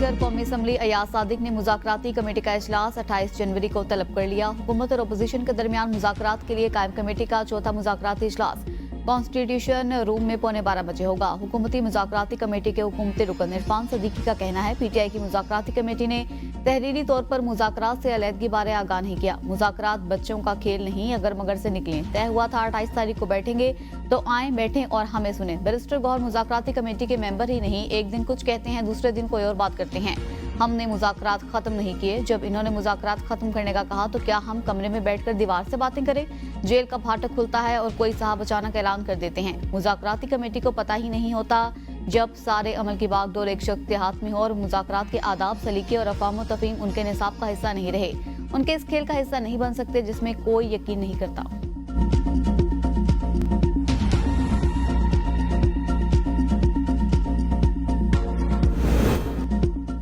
Speaker कौमी assembly Ayaz Sadiq ने मुज़ाकराती committee का इजलास 28 जनवरी को तलब कर लिया। हुकूमत और अपोजिशन के दरमियान मुज़ाकरात के लिए कायम कमेटी का चौथा मुज़ाकराती इजलास कॉन्स्टिट्यूशन रूम में 11:15 बजे होगा। हुकूमती मुज़ाकराती कमेटी के हुकूमती रुकन इरफान सदीकी का कहना है, पीटीआई की मुज़ाकराती कमेटी ने तहरीरी तौर पर मुज़ाकरात से अलहदगी बारे आगाह नहीं किया। मुज़ाकरात बच्चों का खेल नहीं, अगर मगर से निकले। तय हुआ था 28 तारीख को बैठेंगे, तो आए, बैठें और हमें सुने। बैरिस्टर गौहर मुज़ाकराती कमेटी के मेंबर ही नहीं, एक दिन कुछ कहते हैं, दूसरे दिन कोई और बात करते हैं। हमने मुज़ाकरात खत्म नहीं किए। जब इन्होंने मुज़ाकरात खत्म करने का कहा तो क्या हम कमरे में बैठकर दीवार से बातें करें? जेल का फाटक खुलता है और कोई साहब अचानक ऐलान कर देते हैं। मुज़ाकराती कमेटी को पता ही नहीं होता जब सारे अमल की बागडोर एक शख्स के हाथ में हो और मुज़ाकरात के आदाब, सलीके और अफ़ाम तफ़हीम उनके निसाब का हिस्सा नहीं रहे। उनके इस खेल का हिस्सा नहीं बन सकते जिसमें कोई यकीन नहीं करता।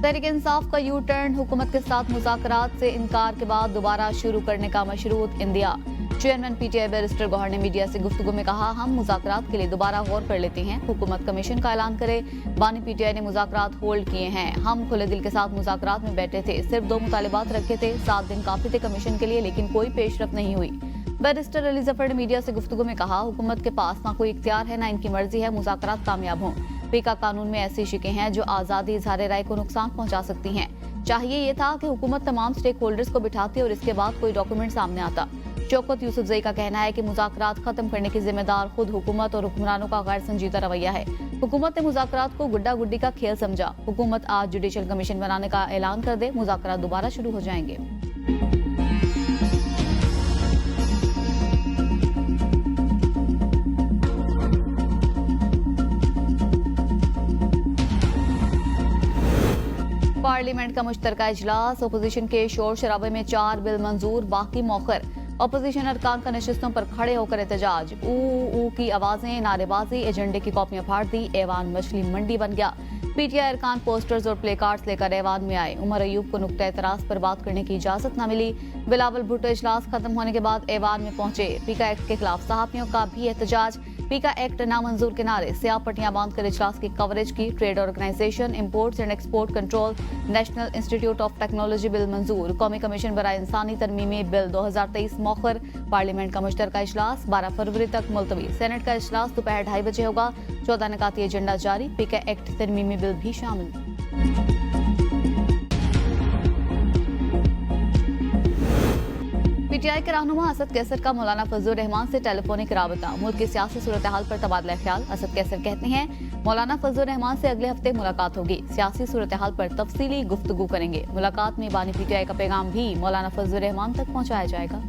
तहरीक इंसाफ का यू टर्न, हुकूमत के साथ मुज़ाकरात से इनकार के बाद दोबारा शुरू करने का मशरूत इंदिया। चेयरमैन पीटीआई बैरिस्टर गौहर ने मीडिया से गुफ्तगू में कहा, हम मुज़ाकरात के लिए दोबारा गौर कर लेते हैं। हुकूमत कमीशन का ऐलान करे। बानी पीटीआई ने मुज़ाकरात होल्ड किए हैं। हम खुले दिल के साथ मुज़ाकरात में बैठे थे, सिर्फ 2 मुतालिबात रखे थे। 7 दिन काफी थे कमीशन के लिए, लेकिन कोई पेशरफ नहीं हुई। बैरिस्टर अली जफर ने मीडिया से गुफ्तगू में कहा, हुकूमत के पास ना कोई इख्तियार है, ना इनकी मर्जी है मुज़ाकरात कामयाब हों। पीका कानून में ऐसी शिकें हैं जो आज़ादी इज़हार राय को नुकसान पहुंचा सकती हैं। चाहिए ये था कि हुकूमत तमाम स्टेक होल्डर्स को बिठाती और इसके बाद कोई डॉक्यूमेंट सामने आता। शौकत यूसुफजई का कहना है कि मुज़ाकरात खत्म करने की जिम्मेदार खुद हुकूमत और हुक्मरानों का गैर संजीदा रवैया है। हुकूमत ने मुज़ाकरात को गुड्डा गुड्डी का खेल समझा। हुकूमत आज जुडिशल कमीशन बनाने का ऐलान कर दे, मुज़ाकरात दोबारा शुरू हो जाएंगे। पार्लियामेंट का मुश्तरका इजलास, अपोजिशन के शोर शराबे में 4 बिल मंजूर, बाकी मौखर। अपोजिशन अरकान का नशिस्तों पर खड़े होकर एहतजाज, ऊ की आवाजें, नारेबाजी, एजेंडे की कॉपियां फाड़ दी। ऐवान मछली मंडी बन गया। पीटीआई अरकान पोस्टर्स और प्ले कार्ड्स लेकर ऐवान में आए। उमर अयूब को नुक्ता एतराज पर बात करने की इजाजत न मिली। बिलावल भुट्टो इजलास खत्म होने के बाद ऐवान में पहुंचे। पीका एक्ट के खिलाफ सहाफियों का भी एहतजाज। पीका एक्ट नामंजूर के नारे, स्याह पट्टियां बांधकर इजलास की कवरेज की। Trade organisation, imports and export control, national institute of technology bill मंजूर। कौमी कमीशन बराए इंसानी तरमीमी बिल 2023 मौखर। पार्लियामेंट का मुश्तरका इजलास 12 फरवरी तक मुलतवी। सेनेट का इजलास दोपहर 2:30 बजे होगा। 14 निकाती एजेंडा जारी। पीका एक्ट तरमीमी बिल भी शामिल। पीटीआई के रहनुमा असद कैसर का मौलाना फजलुर रहमान से टेलीफोनिक राबता। मुल्क की सियासी सूरत हाल पर तबादला ख्याल। असद कैसर कहते हैं, मौलाना फजलुर रहमान से अगले हफ्ते मुलाकात होगी। सियासी सूरत हाल पर तफसीली गुफ्तगू करेंगे। मुलाकात में बानी पीटीआई का पैगाम भी मौलाना फजलुर रहमान तक पहुंचाया जाएगा।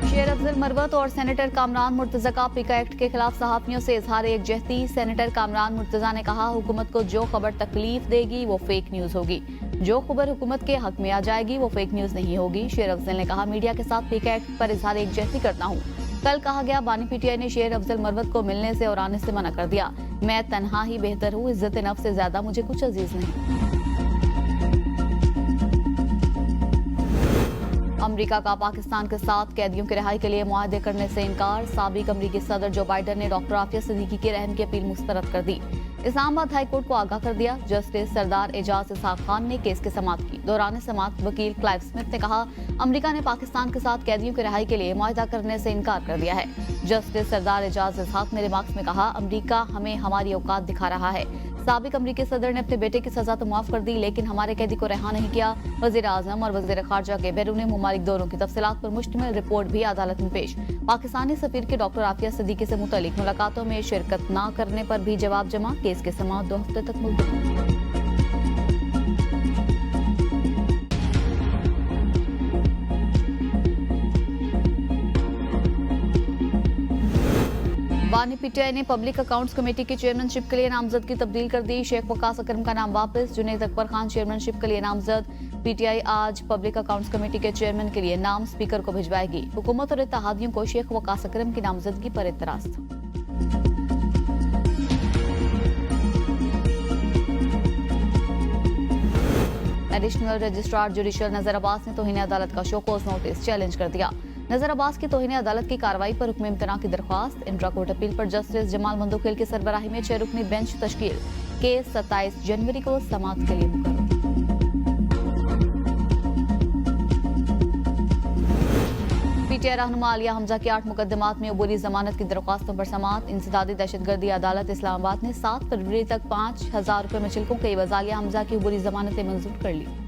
शेर अफजल मरवत और सेनेटर कामरान मुर्तजा का पीका एक्ट के खिलाफ सहाफियों से इजहार एकजहती। सेनेटर कामरान मुर्तजा ने कहा, हुकूमत को जो खबर तकलीफ देगी वो फेक न्यूज होगी। जो खबर हुकूमत के हक में आ जाएगी वो फेक न्यूज नहीं होगी। शेर अफजल ने कहा, मीडिया के साथ पीका एक्ट पर इजहार एकजहती करता हूँ। कल कहा गया, बानी पीटीआई ने शेर अफजल मरवत को मिलने से और आने से मना कर दिया। मैं तन्हा ही बेहतर हूँ, इज्जत नफ्स से ज्यादा मुझे कुछ अजीज नहीं। अमेरिका का पाकिस्तान के साथ कैदियों की रिहाई के लिए मुआहदे करने से इनकार। साबिक अमेरिकी सदर जो बाइडन ने डॉक्टर आफिया सिद्दीकी की रहम की अपील मुस्तरद कर दी। इस्लामाबाद हाई कोर्ट को आगाह कर दिया। जस्टिस सरदार एजाज इसहाक खान ने केस की समाअत की। दौरान समाअत वकील क्लाइव स्मिथ ने कहा, अमेरिका ने पाकिस्तान के साथ कैदियों की रिहाई के लिए मुआहदा करने से इनकार कर दिया है। जस्टिस सरदार एजाज इसहाक ने रिमार्क्स में कहा, अमेरिका हमें हमारी औकात दिखा रहा है। साबिक अमेरिकी सदर ने अपने बेटे की सजा तो माफ कर दी, लेकिन हमारे कैदी को रिहा नहीं किया। वजीर आजम और वजीर खारजा के बैरूनी मुमालिक दौरों की तफसीलात पर मुश्तमिल रिपोर्ट भी अदालत में पेश। पाकिस्तानी सफीर की डॉक्टर आफिया सिद्दीकी से मुतल्लिक मुलाकातों में शिरकत न करने पर भी जवाब जमा। केस की समाअत 2 हफ्ते तक मुलतवी। बानी पीटीआई ने पब्लिक अकाउंट्स कमेटी की चेयरमैनशिप के लिए नामजदगी तब्दील कर दी। शेख वकास अकरम का नाम वापस। जुनैद अकबर खान चेयरमैनशिप के लिए नामजद। पीटीआई आज पब्लिक अकाउंट्स कमेटी के चेयरमैन के लिए नाम स्पीकर को भिजवाएगी। हुकूमत और इत्तेहादियों को शेख वकास अकरम की नामजदगी पर एतराज था। एडिशनल रजिस्ट्रार जुडिशल नजर अब्बास ने तौहीन अदालत का शोकॉज नोटिस चैलेंज कर दिया। नजर अब्बास की तौहीन अदालत की कार्रवाई पर हुक्म इम्तना की दरख्वास्त। इंट्रा कोर्ट अपील पर जस्टिस जमाल मंदोखेल की सरबराही में 6 रुकनी बेंच तश्कील। केस 27 जनवरी को समाअत के लिए मुकर्रर। पीटीआई रहनुमा आलिया हमजा की 8 मुकदमात में अबूरी जमानत की दरख्वास्तों पर समाअत। इंसदादी दहशतगर्दी अदालत इस्लामाबाद ने 7 फरवरी तक 5,000 रुपये मुचलकों के एवज आलिया हमजा की अबूरी जमानतें मंजूर कर ली।